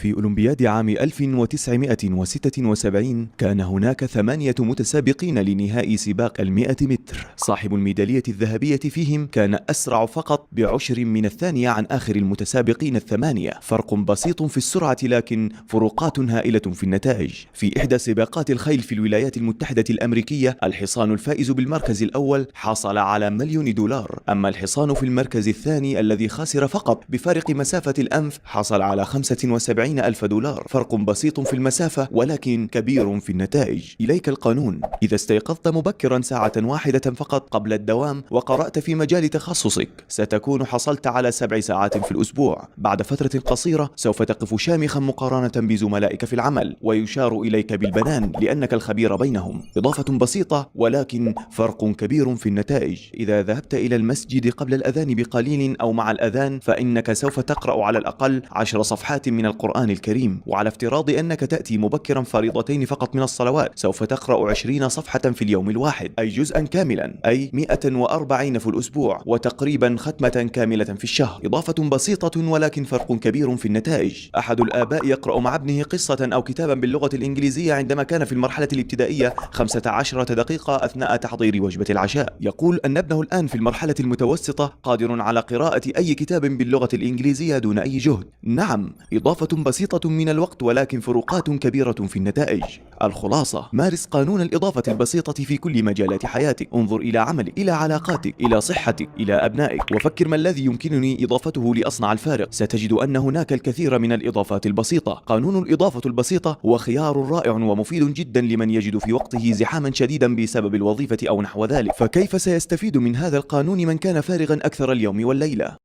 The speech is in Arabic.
في أولمبياد عام 1976 كان هناك 8 متسابقين لنهائي سباق 100 متر. صاحب الميدالية الذهبية فيهم كان أسرع فقط بعشر من الثانية عن آخر المتسابقين الثمانية. فرق بسيط في السرعة لكن فروقات هائلة في النتائج. في إحدى سباقات الخيل في الولايات المتحدة الأمريكية، الحصان الفائز بالمركز الأول حصل على $1,000,000، أما الحصان في المركز الثاني الذي خسر فقط بفارق مسافة الأنف حصل على $75,000. فرق بسيط في المسافة ولكن كبير في النتائج. إليك القانون: إذا استيقظت مبكرا ساعة واحدة فقط قبل الدوام وقرأت في مجال تخصصك، ستكون حصلت على 7 ساعات في الأسبوع. بعد فترة قصيرة سوف تقف شامخا مقارنة بزملائك في العمل، ويشار إليك بالبنان لأنك الخبير بينهم. إضافة بسيطة ولكن فرق كبير في النتائج. إذا ذهبت إلى المسجد قبل الأذان بقليل أو مع الأذان فإنك سوف تقرأ على الأقل 10 صفحات من القرآن الكريم، وعلى افتراض أنك تأتي مبكرا فريضتين فقط من الصلوات سوف تقرأ 20 صفحة في اليوم الواحد، أي جزءا كاملا، أي 140 في الأسبوع، وتقريبا ختمة كاملة في الشهر. إضافة بسيطة ولكن فرق كبير في النتائج. أحد الآباء يقرأ مع ابنه قصة أو كتابا باللغة الإنجليزية عندما كان في المرحلة الابتدائية 15 دقيقة أثناء تحضير وجبة العشاء. يقول أن ابنه الآن في المرحلة المتوسطة قادر على قراءة أي كتاب باللغة الإنجليزية دون أي جهد. نعم، إضافة بسيطة من الوقت ولكن فروقات كبيرة في النتائج. الخلاصة: مارس قانون الإضافة البسيطة في كل مجالات حياتك. انظر إلى عملك، إلى علاقاتك، إلى صحتك، إلى أبنائك، وفكر ما الذي يمكنني إضافته لأصنع الفارق. ستجد أن هناك الكثير من الإضافات البسيطة. قانون الإضافة البسيطة هو خيار رائع ومفيد جدا لمن يجد في وقته زحاما شديدا بسبب الوظيفة أو نحو ذلك. فكيف سيستفيد من هذا القانون من كان فارغا أكثر اليوم والليلة؟